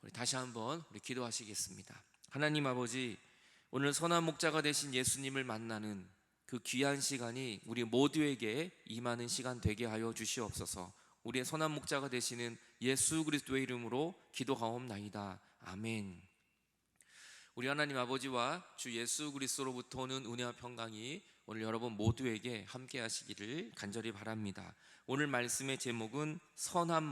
우리 다시 한번 기도하시겠습니다. 하나님 아버지, 오늘 선한 목자가 되신 예수님을 만나는 그 귀한 시간이 우리 모두에게 임하는 시간 되게 하여 주시옵소서. 우리의 선한 목자가 되시는 예수 그리스도의 이름으로 기도하옵나이다. 아멘. 우리 하나님 아버지와 주 예수 그리스도로부터 오는 은혜와 평강이 오늘 여러분 모두에게 함께 하시기를 간절히 바랍니다. 오늘 말씀의 제목은 선한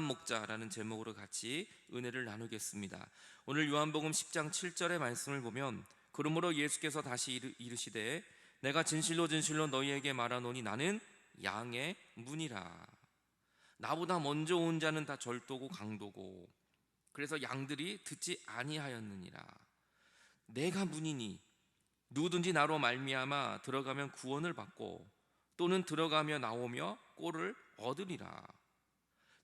목자라는 제목으로 같이 은혜를 나누겠습니다. 오늘 요한복음 10장 7절의 말씀을 보면, 그러므로 예수께서 다시 이르시되 내가 진실로 너희에게 말하노니 나는 양의 문이라. 나보다 먼저 온 자는 다 절도고 강도고 그래서 양들이 듣지 아니하였느니라. 내가 문이니 누구든지 나로 말미암아 들어가면 구원을 받고 또는 들어가며 나오며 꼴을 얻으리라.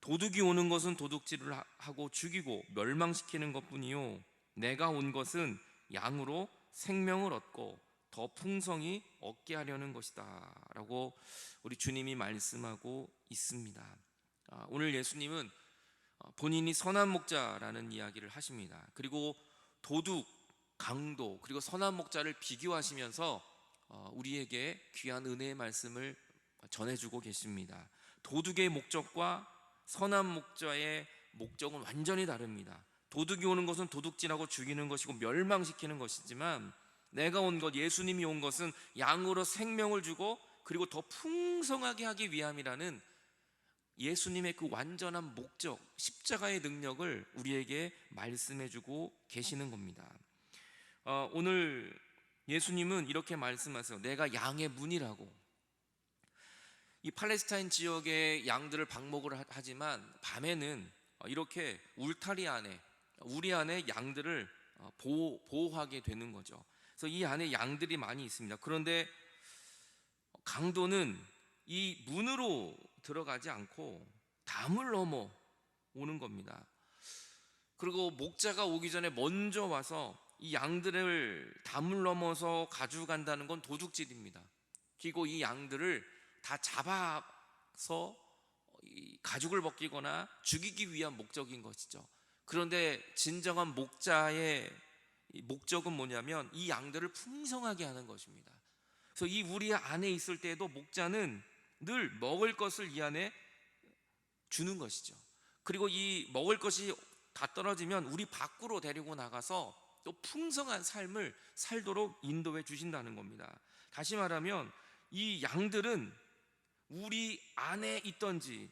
도둑이 오는 것은 도둑질을 하고 죽이고 멸망시키는 것뿐이요 내가 온 것은 양으로 생명을 얻고 더 풍성히 얻게 하려는 것이다 라고 우리 주님이 말씀하고 있습니다. 오늘 예수님은 본인이 선한 목자라는 이야기를 하십니다. 그리고 도둑, 강도, 그리고 선한 목자를 비교하시면서 우리에게 귀한 은혜의 말씀을 전해주고 계십니다. 도둑의 목적과 선한 목자의 목적은 완전히 다릅니다. 도둑이 오는 것은 도둑질하고 죽이는 것이고 멸망시키는 것이지만, 내가 온 것, 예수님이 온 것은 양으로 생명을 주고 그리고 더 풍성하게 하기 위함이라는 예수님의 그 완전한 목적, 십자가의 능력을 우리에게 말씀해주고 계시는 겁니다. 오늘 예수님은 이렇게 말씀하세요. 내가 양의 문이라고. 이 팔레스타인 지역의 양들을 방목을 하지만 밤에는 이렇게 울타리 안에, 우리 안에 양들을 보호하게 되는 거죠. 그래서 이 안에 양들이 많이 있습니다. 그런데 강도는 이 문으로 들어가지 않고 담을 넘어 오는 겁니다. 그리고 목자가 오기 전에 먼저 와서 이 양들을 담을 넘어서 가져간다는 건 도둑질입니다. 그리고 이 양들을 다 잡아서 가죽을 벗기거나 죽이기 위한 목적인 것이죠. 그런데 진정한 목자의 목적은 뭐냐면 이 양들을 풍성하게 하는 것입니다. 그래서 이 우리 안에 있을 때에도 목자는 늘 먹을 것을 이 안에 주는 것이죠. 그리고 이 먹을 것이 다 떨어지면 우리 밖으로 데리고 나가서 또 풍성한 삶을 살도록 인도해 주신다는 겁니다. 다시 말하면 이 양들은 우리 안에 있던지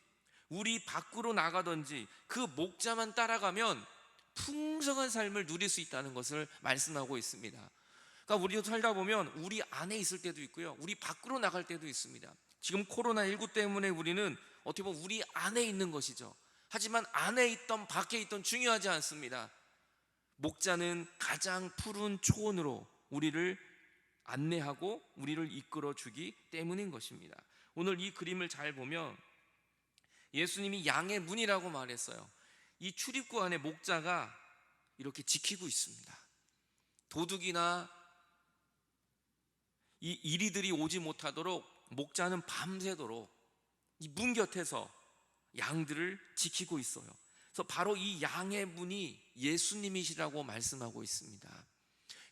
우리 밖으로 나가던지 그 목자만 따라가면 풍성한 삶을 누릴 수 있다는 것을 말씀하고 있습니다. 그러니까 우리도 살다 보면 우리 안에 있을 때도 있고요, 우리 밖으로 나갈 때도 있습니다. 지금 코로나19 때문에 우리는 어떻게 보면 우리 안에 있는 것이죠. 하지만 안에 있던 밖에 있던 중요하지 않습니다. 목자는 가장 푸른 초원으로 우리를 안내하고 우리를 이끌어 주기 때문인 것입니다. 오늘 이 그림을 잘 보면 예수님이 양의 문이라고 말했어요. 이 출입구 안에 목자가 이렇게 지키고 있습니다. 도둑이나 이 이리들이 오지 못하도록 목자는 밤새도록 이 문 곁에서 양들을 지키고 있어요. 그래서 바로 이 양의 문이 예수님이시라고 말씀하고 있습니다.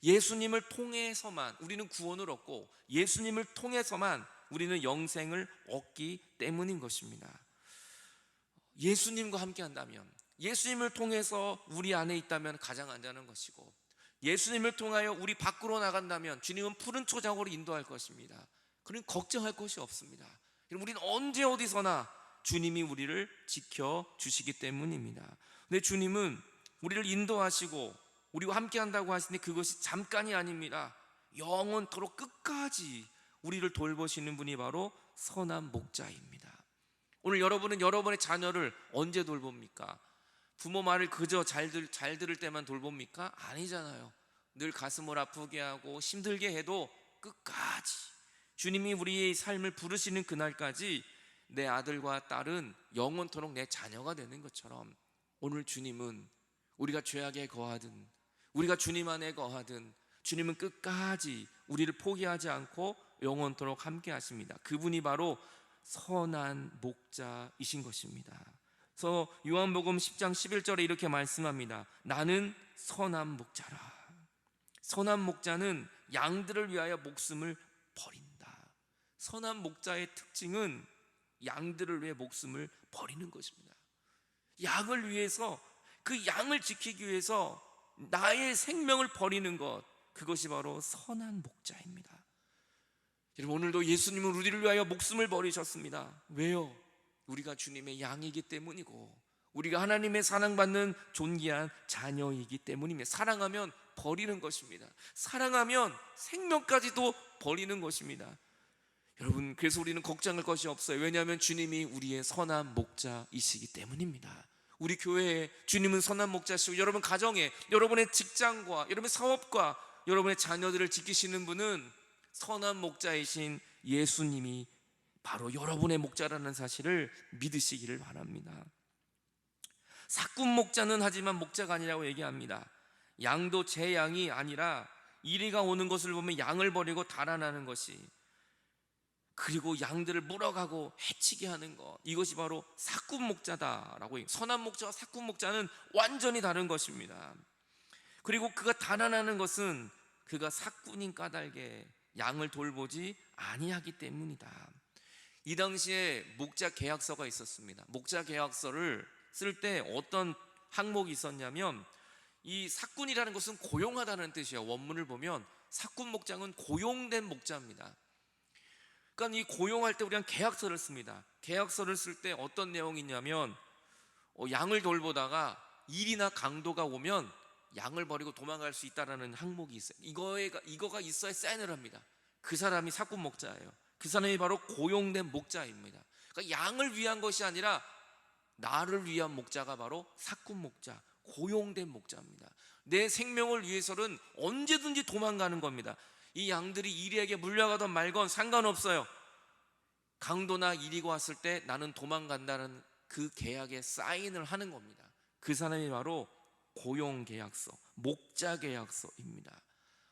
예수님을 통해서만 우리는 구원을 얻고 예수님을 통해서만 우리는 영생을 얻기 때문인 것입니다. 예수님과 함께 한다면, 예수님을 통해서 우리 안에 있다면 가장 안전한 것이고, 예수님을 통하여 우리 밖으로 나간다면 주님은 푸른 초장으로 인도할 것입니다. 그러니 걱정할 것이 없습니다. 우리는 언제 어디서나 주님이 우리를 지켜주시기 때문입니다. 근데 주님은 우리를 인도하시고 우리와 함께 한다고 하시니 그것이 잠깐이 아닙니다. 영원토록 끝까지 우리를 돌보시는 분이 바로 선한 목자입니다. 오늘 여러분은 여러분의 자녀를 언제 돌봅니까? 부모 말을 그저 잘 들을 때만 돌봅니까? 아니잖아요. 늘 가슴을 아프게 하고 힘들게 해도 끝까지 주님이 우리의 삶을 부르시는 그날까지 내 아들과 딸은 영원토록 내 자녀가 되는 것처럼, 오늘 주님은 우리가 죄악에 거하든 우리가 주님 안에 거하든 주님은 끝까지 우리를 포기하지 않고 영원토록 함께 하십니다. 그분이 바로 선한 목자이신 것입니다. 그래서 요한복음 10장 11절에 이렇게 말씀합니다. 나는 선한 목자라. 선한 목자는 양들을 위하여 목숨을 버린다. 선한 목자의 특징은 양들을 위해 목숨을 버리는 것입니다. 양을 위해서, 그 양을 지키기 위해서 나의 생명을 버리는 것, 그것이 바로 선한 목자입니다. 여러분, 오늘도 예수님은 우리를 위하여 목숨을 버리셨습니다. 왜요? 우리가 주님의 양이기 때문이고, 우리가 하나님의 사랑받는 존귀한 자녀이기 때문입니다. 사랑하면 버리는 것입니다. 사랑하면 생명까지도 버리는 것입니다. 여러분, 그래서 우리는 걱정할 것이 없어요. 왜냐하면 주님이 우리의 선한 목자이시기 때문입니다. 우리 교회에 주님은 선한 목자시고, 여러분 가정에, 여러분의 직장과 여러분의 사업과 여러분의 자녀들을 지키시는 분은 선한 목자이신 예수님이 바로 여러분의 목자라는 사실을 믿으시기를 바랍니다. 사꾼 목자는 하지만 목자가 아니라고 얘기합니다. 양도 제 양이 아니라 이리가 오는 것을 보면 양을 버리고 달아나는 것이, 그리고 양들을 물어가고 해치게 하는 것, 이것이 바로 사꾼 목자다라고 얘기해요. 선한 목자와 사꾼 목자는 완전히 다른 것입니다. 그리고 그가 달아나는 것은 그가 사꾼인 까닭에 양을 돌보지 아니하기 때문이다. 이 당시에 목자 계약서가 있었습니다. 목자 계약서를 쓸 때 어떤 항목이 있었냐면, 이 사꾼이라는 것은 고용하다는 뜻이에요. 원문을 보면 사꾼 목장은 고용된 목자입니다. 그러니까 이 고용할 때 우리는 계약서를 씁니다. 계약서를 쓸 때 어떤 내용이 있냐면, 양을 돌보다가 일이나 강도가 오면 양을 버리고 도망갈 수 있다라는 항목이 있어요. 이거가 있어야 사인을 합니다. 그 사람이 사꾼 목자예요. 그 사람이 바로 고용된 목자입니다. 그러니까 양을 위한 것이 아니라 나를 위한 목자가 바로 사꾼 목자, 고용된 목자입니다. 내 생명을 위해서는 언제든지 도망가는 겁니다. 이 양들이 이리에게 물려가던 말건 상관없어요. 강도나 이리가 왔을 때 나는 도망간다는 그 계약에 사인을 하는 겁니다. 그 사람이 바로 고용계약서, 목자계약서입니다.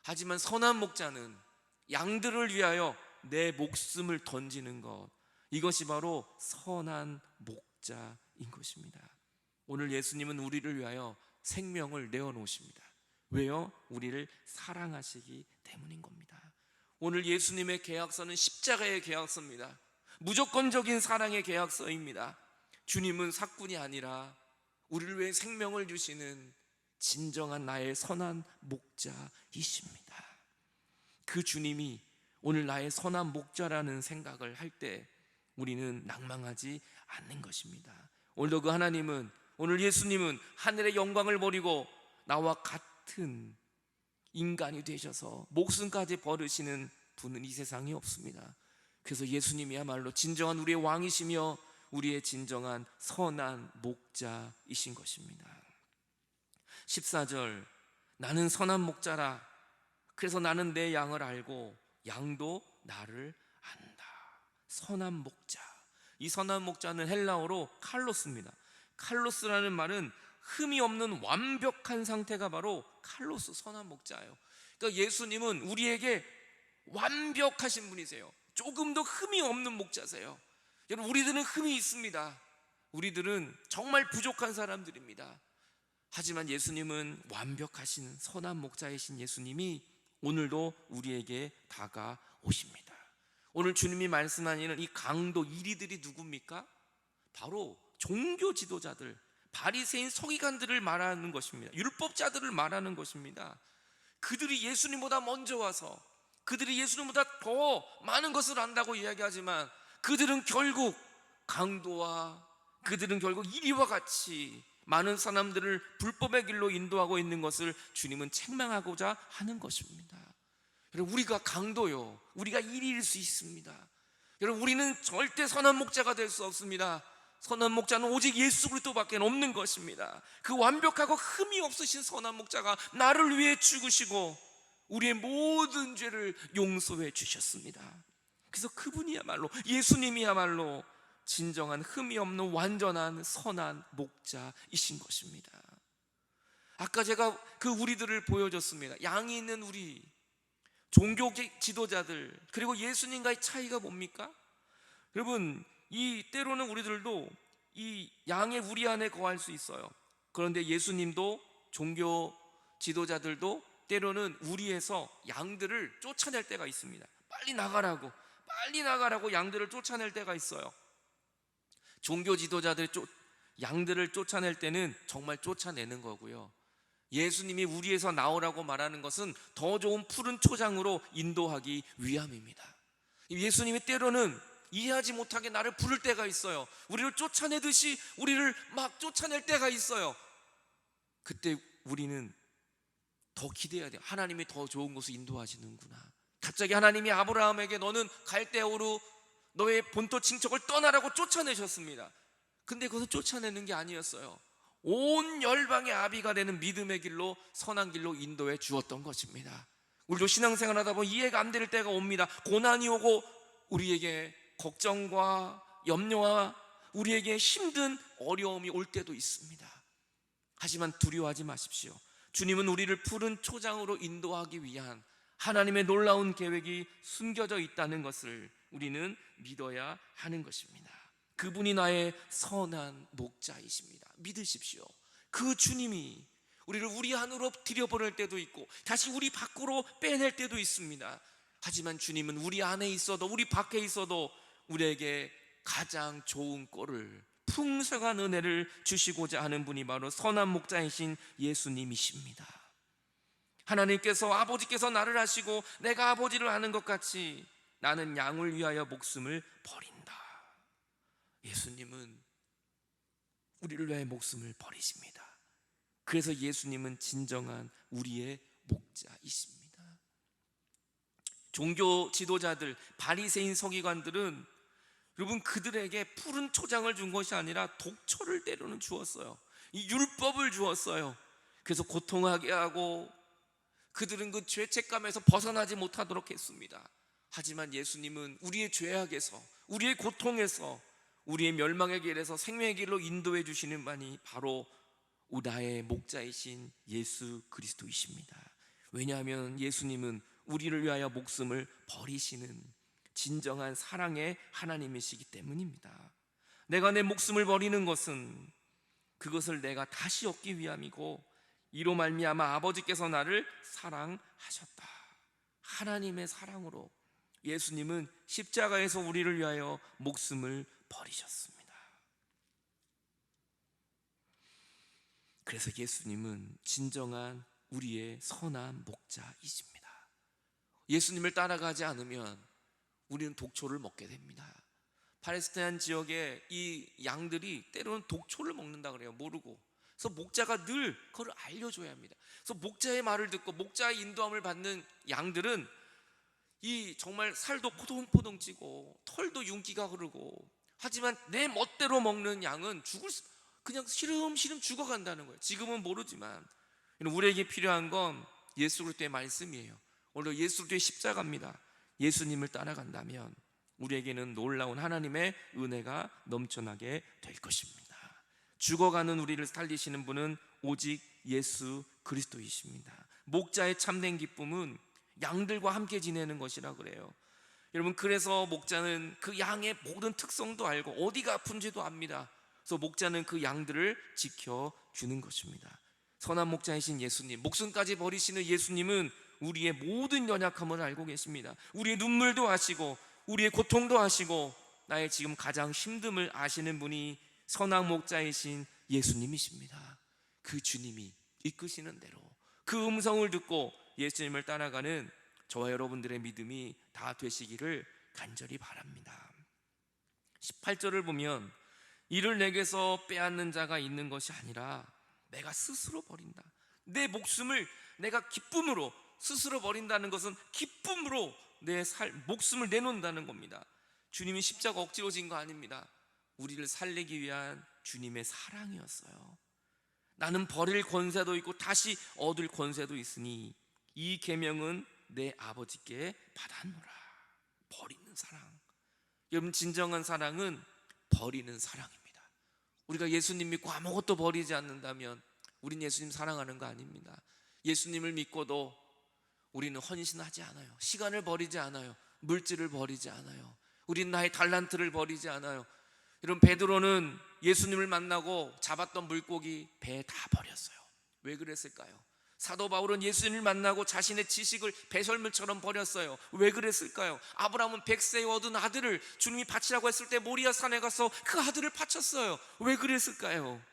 하지만 선한 목자는 양들을 위하여 내 목숨을 던지는 것, 이것이 바로 선한 목자인 것입니다. 오늘 예수님은 우리를 위하여 생명을 내어놓으십니다. 왜요? 우리를 사랑하시기 때문인 겁니다. 오늘 예수님의 계약서는 십자가의 계약서입니다. 무조건적인 사랑의 계약서입니다. 주님은 사꾼이 아니라 우리를 위해 생명을 주시는 진정한 나의 선한 목자이십니다. 그 주님이 오늘 나의 선한 목자라는 생각을 할 때 우리는 낭망하지 않는 것입니다. 오늘도 그 하나님은, 오늘 예수님은 하늘의 영광을 버리고 나와 같은 인간이 되셔서 목숨까지 버리시는 분은 이 세상에 없습니다. 그래서 예수님이야말로 진정한 우리의 왕이시며 우리의 진정한 선한 목자이신 것입니다. 14절, 나는 선한 목자라. 그래서 나는 내 양을 알고 양도 나를 안다. 선한 목자. 이 선한 목자는 헬라어로 칼로스입니다. 칼로스라는 말은 흠이 없는 완벽한 상태가 바로 칼로스, 선한 목자예요. 그러니까 예수님은 우리에게 완벽하신 분이세요. 조금도 흠이 없는 목자세요. 여러분, 우리들은 흠이 있습니다. 우리들은 정말 부족한 사람들입니다. 하지만 예수님은 완벽하신 선한 목자이신 예수님이 오늘도 우리에게 다가오십니다. 오늘 주님이 말씀하시는 이 강도 이리들이 누굽니까? 바로 종교 지도자들, 바리새인 서기관들을 말하는 것입니다. 율법자들을 말하는 것입니다. 그들이 예수님보다 먼저 와서 그들이 예수님보다 더 많은 것을 안다고 이야기하지만 그들은 결국 강도와 그들은 결국 이리와 같이 많은 사람들을 불법의 길로 인도하고 있는 것을 주님은 책망하고자 하는 것입니다. 여러분, 우리가 강도요, 우리가 이리일 수 있습니다. 여러분, 우리는 절대 선한 목자가 될 수 없습니다. 선한 목자는 오직 예수 그리스도밖에 없는 것입니다. 그 완벽하고 흠이 없으신 선한 목자가 나를 위해 죽으시고 우리의 모든 죄를 용서해 주셨습니다. 그래서 그분이야말로, 예수님이야말로 진정한 흠이 없는 완전한 선한 목자이신 것입니다. 아까 제가 그 우리들을 보여줬습니다. 양이 있는 우리, 종교 지도자들, 그리고 예수님과의 차이가 뭡니까? 여러분, 이 때로는 우리들도 이 양의 우리 안에 거할 수 있어요. 그런데 예수님도 종교 지도자들도 때로는 우리에서 양들을 쫓아낼 때가 있습니다. 빨리 나가라고 양들을 쫓아낼 때가 있어요. 종교 지도자들이 양들을 쫓아낼 때는 정말 쫓아내는 거고요. 예수님이 우리에서 나오라고 말하는 것은 더 좋은 푸른 초장으로 인도하기 위함입니다. 예수님이 때로는 이해하지 못하게 나를 부를 때가 있어요. 우리를 쫓아내듯이 우리를 막 쫓아낼 때가 있어요. 그때 우리는 더 기대해야 돼요. 하나님이 더 좋은 곳을 인도하시는구나. 갑자기 하나님이 아브라함에게 너는 갈대아우르 너의 본토 친척을 떠나라고 쫓아내셨습니다. 근데 그것은 쫓아내는 게 아니었어요. 온 열방의 아비가 되는 믿음의 길로, 선한 길로 인도해 주었던 것입니다. 우리도 신앙생활 하다 보면 이해가 안 될 때가 옵니다. 고난이 오고 우리에게 걱정과 염려와 우리에게 힘든 어려움이 올 때도 있습니다. 하지만 두려워하지 마십시오. 주님은 우리를 푸른 초장으로 인도하기 위한 하나님의 놀라운 계획이 숨겨져 있다는 것을 우리는 믿어야 하는 것입니다. 그분이 나의 선한 목자이십니다. 믿으십시오. 그 주님이 우리를 우리 안으로 들여보낼 때도 있고 다시 우리 밖으로 빼낼 때도 있습니다. 하지만 주님은 우리 안에 있어도 우리 밖에 있어도 우리에게 가장 좋은 꼴을, 풍성한 은혜를 주시고자 하는 분이 바로 선한 목자이신 예수님이십니다. 하나님께서, 아버지께서 나를 아시고 내가 아버지를 아는 것 같이 나는 양을 위하여 목숨을 버린다. 예수님은 우리를 위하여 목숨을 버리십니다. 그래서 예수님은 진정한 우리의 목자이십니다. 종교 지도자들, 바리새인 서기관들은 여러분 그들에게 푸른 초장을 준 것이 아니라 독초를 때로는 주었어요. 이 율법을 주었어요. 그래서 고통하게 하고 그들은 그 죄책감에서 벗어나지 못하도록 했습니다. 하지만 예수님은 우리의 죄악에서, 우리의 고통에서, 우리의 멸망의 길에서 생명의 길로 인도해 주시는 분이 바로 나의 목자이신 예수 그리스도이십니다. 왜냐하면 예수님은 우리를 위하여 목숨을 버리시는 진정한 사랑의 하나님이시기 때문입니다. 내가 내 목숨을 버리는 것은 그것을 내가 다시 얻기 위함이고 이로 말미암아 아버지께서 나를 사랑하셨다. 하나님의 사랑으로 예수님은 십자가에서 우리를 위하여 목숨을 버리셨습니다. 그래서 예수님은 진정한 우리의 선한 목자이십니다. 예수님을 따라가지 않으면 우리는 독초를 먹게 됩니다. 팔레스타인 지역에 이 양들이 때로는 독초를 먹는다 그래요. 모르고. 그래서 목자가 늘 그걸 알려줘야 합니다. 그래서 목자의 말을 듣고 목자의 인도함을 받는 양들은 이 정말 살도 포동포동 찌고 털도 윤기가 흐르고, 하지만 내 멋대로 먹는 양은 그냥 시름시름 죽어간다는 거예요. 지금은 모르지만 우리에게 필요한 건 예수 그리스도의 말씀이에요. 오늘 예수 그리스도의 십자가입니다. 예수님을 따라간다면 우리에게는 놀라운 하나님의 은혜가 넘쳐나게 될 것입니다. 죽어가는 우리를 살리시는 분은 오직 예수 그리스도이십니다. 목자의 참된 기쁨은 양들과 함께 지내는 것이라 그래요. 여러분, 그래서 목자는 그 양의 모든 특성도 알고 어디가 아픈지도 압니다. 그래서 목자는 그 양들을 지켜주는 것입니다. 선한 목자이신 예수님, 목숨까지 버리시는 예수님은 우리의 모든 연약함을 알고 계십니다. 우리의 눈물도 아시고 우리의 고통도 아시고 나의 지금 가장 힘듦을 아시는 분이 선한 목자이신 예수님이십니다. 그 주님이 이끄시는 대로 그 음성을 듣고 예수님을 따라가는 저와 여러분들의 믿음이 다 되시기를 간절히 바랍니다. 18절을 보면 이를 내게서 빼앗는 자가 있는 것이 아니라 내가 스스로 버린다. 내 목숨을 내가 기쁨으로 스스로 버린다는 것은 기쁨으로 내 목숨을 내놓는다는 겁니다. 주님이 십자가 억지로 진 거 아닙니다. 우리를 살리기 위한 주님의 사랑이었어요. 나는 버릴 권세도 있고 다시 얻을 권세도 있으니 이 계명은 내 아버지께 받았노라. 버리는 사랑. 여러분, 진정한 사랑은 버리는 사랑입니다. 우리가 예수님 믿고 아무것도 버리지 않는다면 우린 예수님 사랑하는 거 아닙니다. 예수님을 믿고도 우리는 헌신하지 않아요. 시간을 버리지 않아요. 물질을 버리지 않아요. 우린 나의 달란트를 버리지 않아요. 여러분, 베드로는 예수님을 만나고 잡았던 물고기 배에 다 버렸어요. 왜 그랬을까요? 사도 바울은 예수님을 만나고 자신의 지식을 배설물처럼 버렸어요. 왜 그랬을까요? 아브라함은 100세에 얻은 아들을 주님이 바치라고 했을 때 모리아 산에 가서 그 아들을 바쳤어요. 왜 그랬을까요?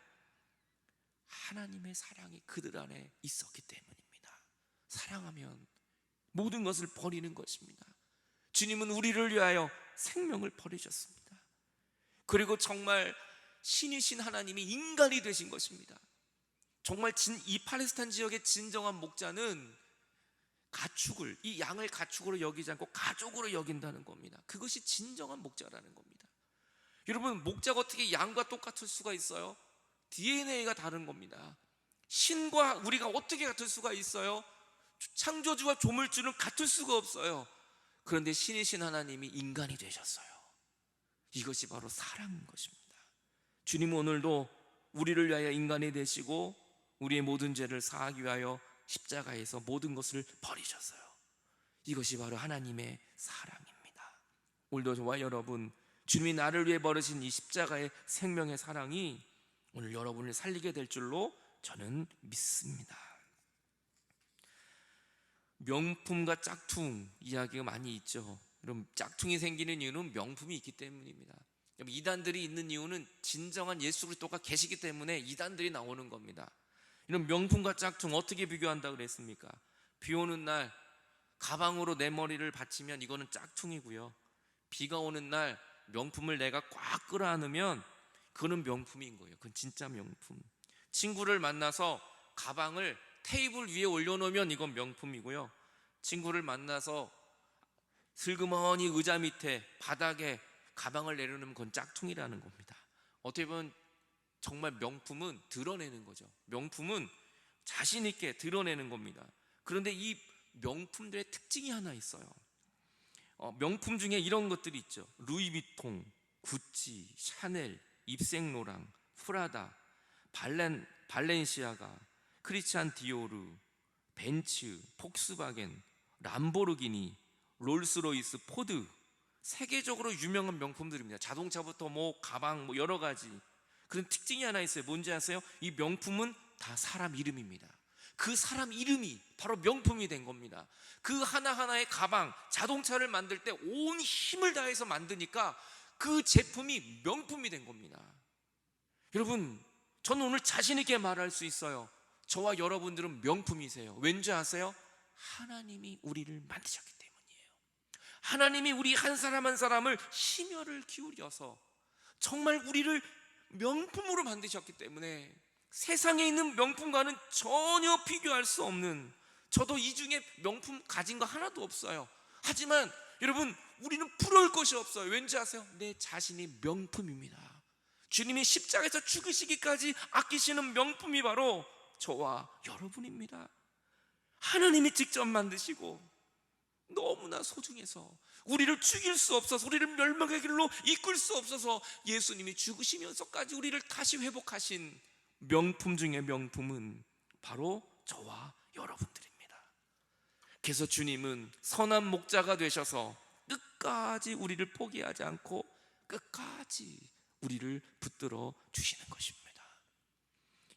하나님의 사랑이 그들 안에 있었기 때문입니다. 사랑하면 모든 것을 버리는 것입니다. 주님은 우리를 위하여 생명을 버리셨습니다. 그리고 정말 신이신 하나님이 인간이 되신 것입니다. 정말 이 팔레스타인 지역의 진정한 목자는 가축을, 이 양을 가축으로 여기지 않고 가족으로 여긴다는 겁니다. 그것이 진정한 목자라는 겁니다. 여러분, 목자가 어떻게 양과 똑같을 수가 있어요? DNA가 다른 겁니다. 신과 우리가 어떻게 같을 수가 있어요? 창조주와 조물주는 같을 수가 없어요. 그런데 신이신 하나님이 인간이 되셨어요. 이것이 바로 사랑인 것입니다. 주님은 오늘도 우리를 위하여 인간이 되시고 우리의 모든 죄를 사하기 위하여 십자가에서 모든 것을 버리셨어요. 이것이 바로 하나님의 사랑입니다. 오늘도 저와 여러분, 주님이 나를 위해 버리신 이 십자가의 생명의 사랑이 오늘 여러분을 살리게 될 줄로 저는 믿습니다. 명품과 짝퉁 이야기가 많이 있죠. 그럼 짝퉁이 생기는 이유는 명품이 있기 때문입니다. 이단들이 있는 이유는 진정한 예수 그리스도가 계시기 때문에 이단들이 나오는 겁니다. 이런 명품과 짝퉁 어떻게 비교한다 그랬습니까? 비 오는 날 가방으로 내 머리를 받치면 이거는 짝퉁이고요, 비가 오는 날 명품을 내가 꽉 끌어안으면 그거는 명품인 거예요. 그건 진짜 명품. 친구를 만나서 가방을 테이블 위에 올려놓으면 이건 명품이고요, 친구를 만나서 슬그머니 의자 밑에 바닥에 가방을 내려놓으면 그건 짝퉁이라는 겁니다. 어떻게 보면 정말 명품은 드러내는 거죠. 명품은 자신 있게 드러내는 겁니다. 그런데 이 명품들의 특징이 하나 있어요. 명품 중에 이런 것들이 있죠. 루이비통, 구찌, 샤넬, 입생로랑, 프라다, 발렌시아가, 크리스찬 디오르, 벤츠, 폭스바겐, 람보르기니, 롤스로이스, 포드, 세계적으로 유명한 명품들입니다. 자동차부터 가방 여러 가지. 그런 특징이 하나 있어요. 뭔지 아세요? 이 명품은 다 사람 이름입니다. 그 사람 이름이 바로 명품이 된 겁니다. 그 하나하나의 가방, 자동차를 만들 때 온 힘을 다해서 만드니까 그 제품이 명품이 된 겁니다. 여러분, 저는 오늘 자신 있게 말할 수 있어요. 저와 여러분들은 명품이세요. 왠지 아세요? 하나님이 우리를 만드셨기 때문이에요. 하나님이 우리 한 사람 한 사람을 심혈을 기울여서 정말 우리를 명품으로 만드셨기 때문에 세상에 있는 명품과는 전혀 비교할 수 없는, 저도 이 중에 명품 가진 거 하나도 없어요. 하지만 여러분, 우리는 부러울 것이 없어요. 왠지 아세요? 내 자신이 명품입니다. 주님이 십자가에서 죽으시기까지 아끼시는 명품이 바로 저와 여러분입니다. 하나님이 직접 만드시고 너무나 소중해서 우리를 죽일 수 없어서, 우리를 멸망의 길로 이끌 수 없어서 예수님이 죽으시면서까지 우리를 다시 회복하신 명품 중의 명품은 바로 저와 여러분들입니다. 그래서 주님은 선한 목자가 되셔서 끝까지 우리를 포기하지 않고 끝까지 우리를 붙들어 주시는 것입니다.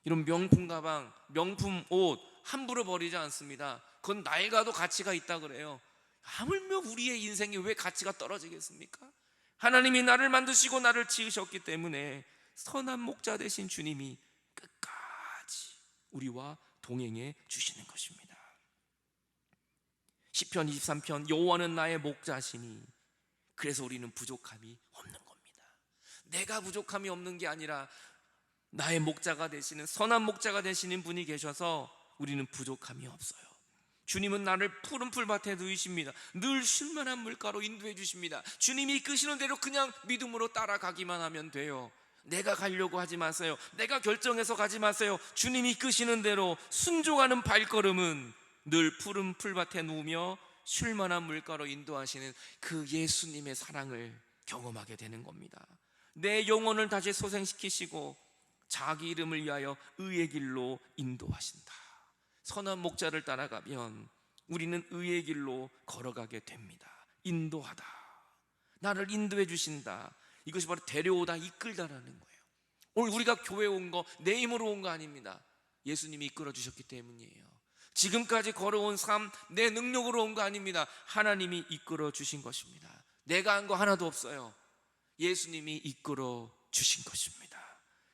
이런 명품 가방, 명품 옷 함부로 버리지 않습니다. 그건 낡아도 가치가 있다 그래요. 하물며 우리의 인생이 왜 가치가 떨어지겠습니까? 하나님이 나를 만드시고 나를 지으셨기 때문에 선한 목자 되신 주님이 끝까지 우리와 동행해 주시는 것입니다. 시편 23편, 여호와는 나의 목자시니 그래서 우리는 부족함이 없는 겁니다. 내가 부족함이 없는 게 아니라 나의 목자가 되시는, 선한 목자가 되시는 분이 계셔서 우리는 부족함이 없어요. 주님은 나를 푸른 풀밭에 누이십니다. 늘 쉴만한 물가로 인도해 주십니다. 주님이 이끄시는 대로 그냥 믿음으로 따라가기만 하면 돼요. 내가 가려고 하지 마세요. 내가 결정해서 가지 마세요. 주님이 이끄시는 대로 순종하는 발걸음은 늘 푸른 풀밭에 누우며 쉴만한 물가로 인도하시는 그 예수님의 사랑을 경험하게 되는 겁니다. 내 영혼을 다시 소생시키시고 자기 이름을 위하여 의의 길로 인도하신다. 선한 목자를 따라가면 우리는 의의 길로 걸어가게 됩니다. 인도하다, 나를 인도해 주신다. 이것이 바로 데려오다, 이끌다라는 거예요. 오늘 우리가 교회에 온 거 내 힘으로 온 거 아닙니다. 예수님이 이끌어 주셨기 때문이에요. 지금까지 걸어온 삶 내 능력으로 온 거 아닙니다. 하나님이 이끌어 주신 것입니다. 내가 한 거 하나도 없어요. 예수님이 이끌어 주신 것입니다.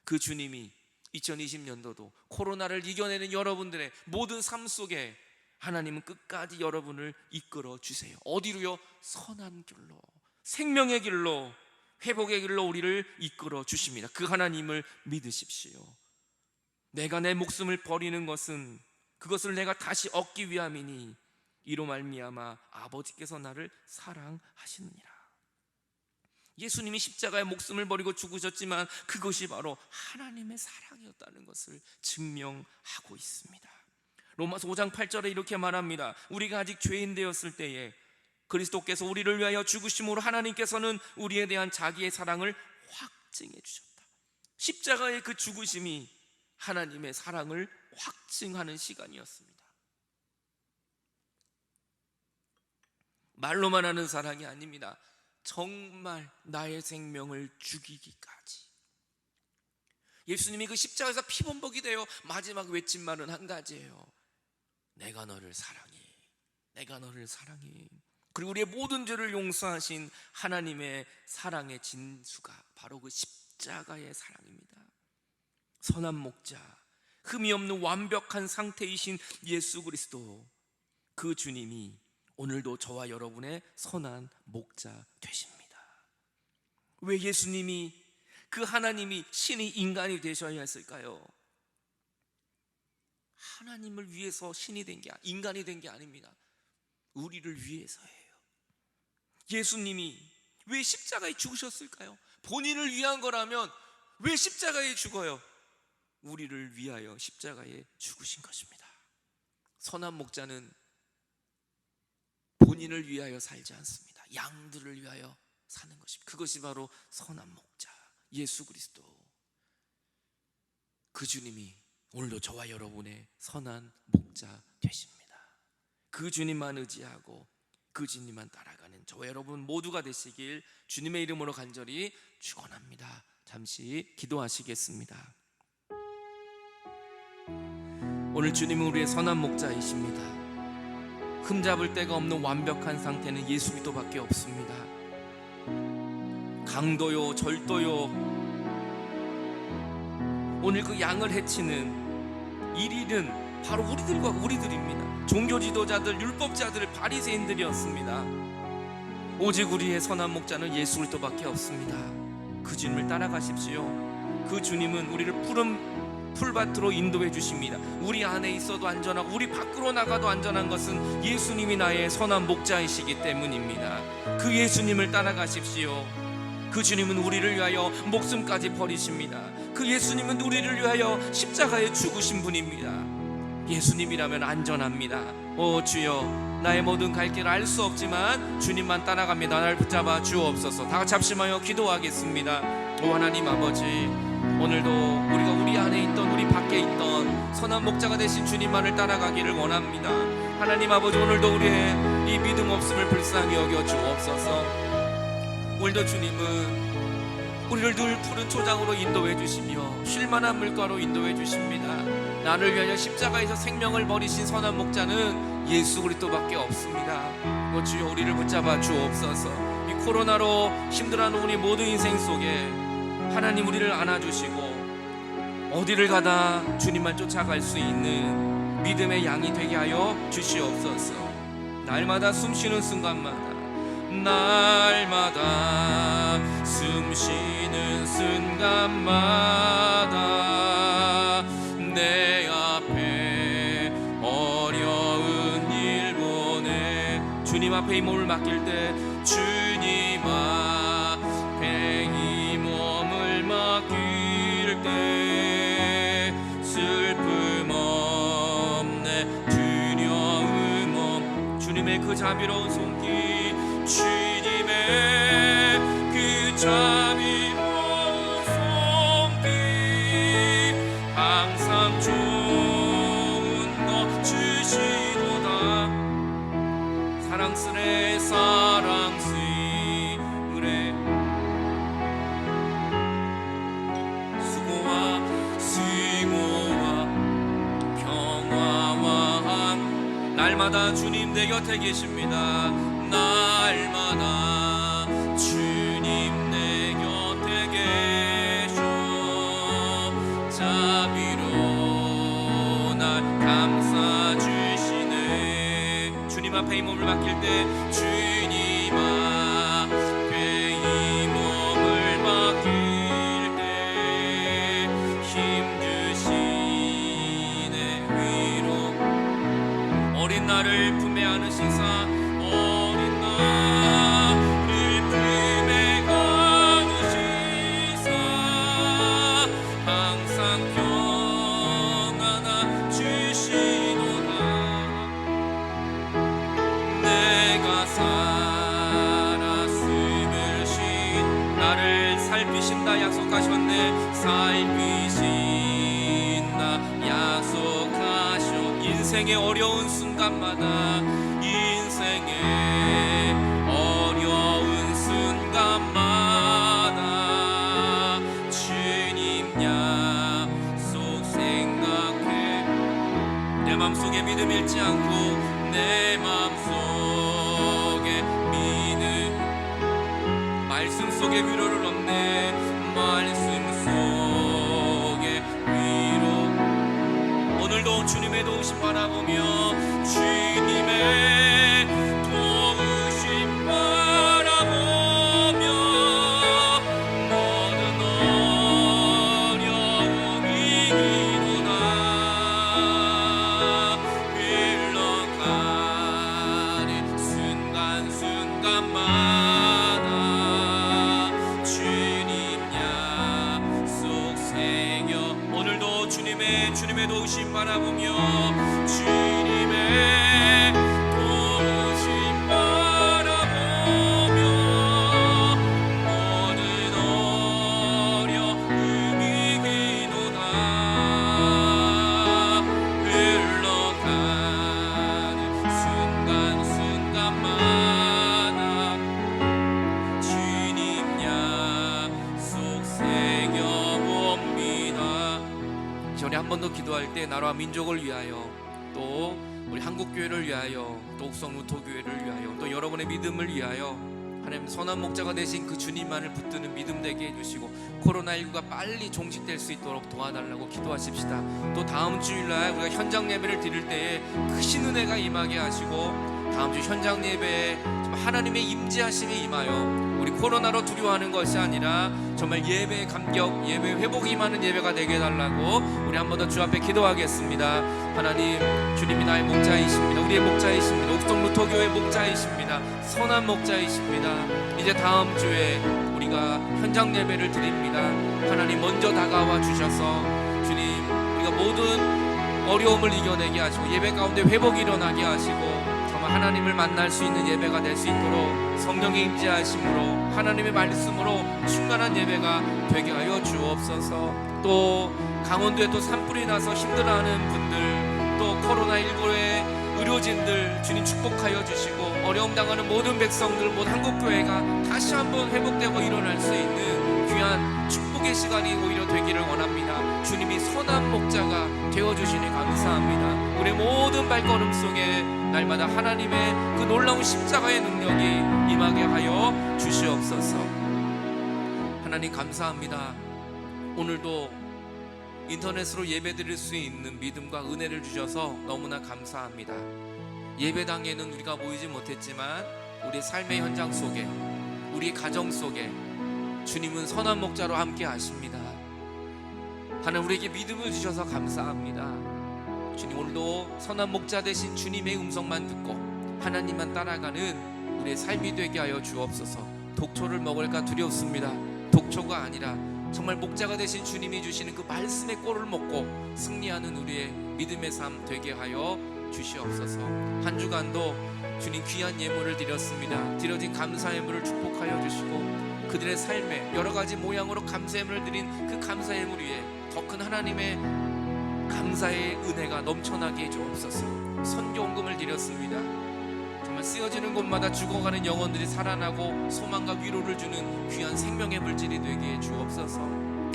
그 주님이 2020년도도 코로나를 이겨내는 여러분들의 모든 삶 속에 하나님은 끝까지 여러분을 이끌어 주세요. 어디로요? 선한 길로, 생명의 길로, 회복의 길로 우리를 이끌어 주십니다. 그 하나님을 믿으십시오. 내가 내 목숨을 버리는 것은 그것을 내가 다시 얻기 위함이니 이로 말미암아 아버지께서 나를 사랑하시느니라. 예수님이 십자가에 목숨을 버리고 죽으셨지만 그것이 바로 하나님의 사랑이었다는 것을 증명하고 있습니다. 로마서 5장 8절에 이렇게 말합니다. 우리가 아직 죄인 되었을 때에 그리스도께서 우리를 위하여 죽으심으로 하나님께서는 우리에 대한 자기의 사랑을 확증해 주셨다. 십자가의 그 죽으심이 하나님의 사랑을 확증하는 시간이었습니다. 말로만 하는 사랑이 아닙니다. 정말 나의 생명을 죽이기까지. 예수님이 그 십자가에서 피범벅이 되어 마지막 외친 말은 한 가지예요. 내가 너를 사랑해. 내가 너를 사랑해. 그리고 우리의 모든 죄를 용서하신 하나님의 사랑의 진수가 바로 그 십자가의 사랑입니다. 선한 목자, 흠이 없는 완벽한 상태이신 예수 그리스도, 그 주님이 오늘도 저와 여러분의 선한 목자 되십니다. 왜 예수님이, 그 하나님이 신이 인간이 되셔야 했을까요? 하나님을 위해서 신이 된 게, 인간이 된 게 아닙니다. 우리를 위해서예요. 예수님이 왜 십자가에 죽으셨을까요? 본인을 위한 거라면 왜 십자가에 죽어요? 우리를 위하여 십자가에 죽으신 것입니다. 선한 목자는 본인을 위하여 살지 않습니다. 양들을 위하여 사는 것입니다. 그것이 바로 선한 목자 예수 그리스도, 그 주님이 오늘도 저와 여러분의 선한 목자 되십니다. 그 주님만 의지하고 그 주님만 따라가는 저와 여러분 모두가 되시길 주님의 이름으로 간절히 축원합니다. 잠시 기도하시겠습니다. 오늘 주님은 우리의 선한 목자이십니다. 흠잡을 데가 없는 완벽한 상태는 예수 그리스도밖에 없습니다. 강도요 절도요, 오늘 그 양을 해치는 1위는 바로 우리들입니다. 종교 지도자들, 율법자들, 바리새인들이었습니다. 오직 우리의 선한 목자는 예수 그리스도밖에 없습니다. 그 주님을 따라가십시오. 그 주님은 우리를 푸른 풀밭으로 인도해 주십니다. 우리 안에 있어도 안전하고 우리 밖으로 나가도 안전한 것은 예수님이 나의 선한 목자이시기 때문입니다. 그 예수님을 따라가십시오. 그 주님은 우리를 위하여 목숨까지 버리십니다. 그 예수님은 우리를 위하여 십자가에 죽으신 분입니다. 예수님이라면 안전합니다. 오 주여, 나의 모든 갈 길을 알 수 없지만 주님만 따라갑니다. 나를 붙잡아 주옵소서. 다 같이 합심하여 기도하겠습니다. 오 하나님 아버지, 오늘도 우리가 우리 안에 있던, 우리 밖에 있던 선한 목자가 되신 주님만을 따라가기를 원합니다. 하나님 아버지, 오늘도 우리의 이 믿음 없음을 불쌍히 여겨 주옵소서. 오늘도 주님은 우리를 늘 푸른 초장으로 인도해 주시며 쉴만한 물가로 인도해 주십니다. 나를 위하여 십자가에서 생명을 버리신 선한 목자는 예수 그리스도밖에 없습니다. 주여, 우리를 붙잡아 주옵소서. 이 코로나로 힘들어하는 우리 모든 인생 속에 하나님 우리를 안아주시고 어디를 가다 주님만 쫓아갈 수 있는 믿음의 양이 되게 하여 주시옵소서. 날마다 숨쉬는 순간마다, 날마다 숨쉬는 순간마다 내 앞에 어려운 일 보내 주님 앞에 이 몸을 맡길 때, 주님 앞에 이 몸을 맡길 때 슬픔 없네 두려움 없 주님의 그 자비로운 손길, 주님의 그 자비로운 손길 항상 좋은 것 주시도다. 사랑스레 사랑스레 수고 날마다 주님 내 곁에 계십니다. 날마다 주님 내 곁에 계셔 자비로 날 감싸 주시네. 주님 앞에 이 몸을 맡길 때 주님 앞에 이 몸을 맡길 때 힘주시네. 위로 어린 나를 품에 안으시사 어린 나를 품에 안으시사 항상 평안하 주시도다. 내가 살았음을 신 나를 살피신다 약속하셨네. 살피신다 약속하셨. 인생의 어려운 순간마다 인생의 어려운 순간마다 주님 약속 생각해. 내 맘속에 믿음 잃지 않고 내 맘속에 믿음 말씀 속에 위로를 얻네. 말씀 속에 위로 오늘도 주님의 도우심 바라보며 주님의 도우심 바라보며 모든 어려움 이기구나. 흘러가는 순간순간마다 주님 약속 새겨. 오늘도 주님의 도우심 바라보며 주님의 도우심 바라보며 모든 어려움 이기노다. 흘러가는 순간순간마다 주님 약속 새겨봅니다. 전에 한 번 더 기도할 때 나라와 민족을 위하여, 또 우리 한국교회를 위하여, 또 옥성 루터교회를 위하여, 또 여러분의 믿음을 위하여 하나님 선한 목자가 되신 그 주님만을 붙드는 믿음 되게 해주시고 코로나19가 빨리 종식될 수 있도록 도와달라고 기도하십시다. 또 다음 주일날 우리가 현장 예배를 드릴 때에 크신 은혜가 임하게 하시고 다음 주 현장 예배에 하나님의 임재하심이 임하여 우리 코로나로 두려워하는 것이 아니라 정말 예배의 감격, 예배 회복이 임하는 예배가 되게 해달라고 우리 한 번 더 주 앞에 기도하겠습니다. 하나님, 주님이 나의 목자이십니다. 우리의 목자이십니다. 옥성 루터교회 목자이십니다. 선한 목자이십니다. 이제 다음 주에 우리가 현장 예배를 드립니다. 하나님 먼저 다가와 주셔서 주님, 우리가 모든 어려움을 이겨내게 하시고 예배 가운데 회복이 일어나게 하시고 정말 하나님을 만날 수 있는 예배가 될 수 있도록 성령의 임재하심으로 하나님의 말씀으로 충만한 예배가 되게 하여 주옵소서. 또 강원도에 또 산불이 나서 힘들어하는 분들, 또 코로나19의 의료진들 주님 축복하여 주시고 어려움 당하는 모든 백성들, 모든 한국교회가 다시 한번 회복되고 일어날 수 있는 귀한 축복의 시간이 오히려 되기를 원합니다. 주님이 선한 목자가 되어주시니 감사합니다. 우리 모든 발걸음 속에 날마다 하나님의 그 놀라운 십자가의 능력이 임하게 하여 주시옵소서. 하나님 감사합니다. 오늘도 인터넷으로 예배드릴 수 있는 믿음과 은혜를 주셔서 너무나 감사합니다. 예배당에는 우리가 모이지 못했지만 우리 삶의 현장 속에, 우리 가정 속에 주님은 선한 목자로 함께 하십니다. 하나님, 우리에게 믿음을 주셔서 감사합니다. 주님, 오늘도 선한 목자 되신 주님의 음성만 듣고 하나님만 따라가는 우리의 삶이 되게 하여 주옵소서. 독초를 먹을까 두렵습니다. 독초가 아니라 정말 목자가 되신 주님이 주시는 그 말씀의 꼴을 먹고 승리하는 우리의 믿음의 삶 되게 하여 주시옵소서. 한 주간도 주님 귀한 예물을 드렸습니다. 드려진 감사 예물을 축복하여 주시고 그들의 삶에 여러 가지 모양으로 감사 예물을 드린 그 감사 예물 위에 더 큰 하나님의 감사의 은혜가 넘쳐나게 해주옵소서. 선교원금을 드렸습니다. 정말 쓰여지는 곳마다 죽어가는 영혼들이 살아나고 소망과 위로를 주는 귀한 생명의 물질이 되게 해주옵소서.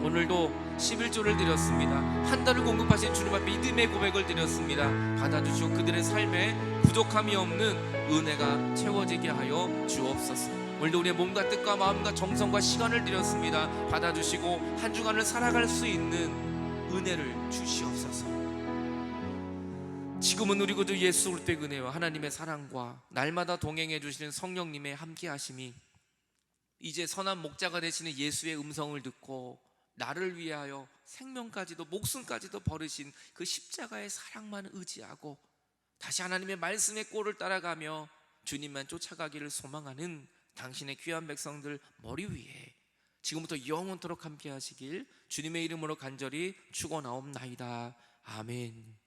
오늘도 11조를 드렸습니다. 한 달을 공급하신 주님 앞에 믿음의 고백을 드렸습니다. 받아주시고 그들의 삶에 부족함이 없는 은혜가 채워지게 하여 주옵소서. 오늘도 우리의 몸과 뜻과 마음과 정성과 시간을 드렸습니다. 받아주시고 한 주간을 살아갈 수 있는 은혜를 주시옵소서. 지금은 우리 구주 예수 그리스도의 은혜와 하나님의 사랑과 날마다 동행해 주시는 성령님의 함께 하심이 이제 선한 목자가 되시는 예수의 음성을 듣고 나를 위하여 생명까지도 목숨까지도 버리신 그 십자가의 사랑만 의지하고 다시 하나님의 말씀의 꼴을 따라가며 주님만 쫓아가기를 소망하는 당신의 귀한 백성들 머리 위에 지금부터 영원토록 함께 하시길 주님의 이름으로 간절히 축원하옵나이다. 아멘.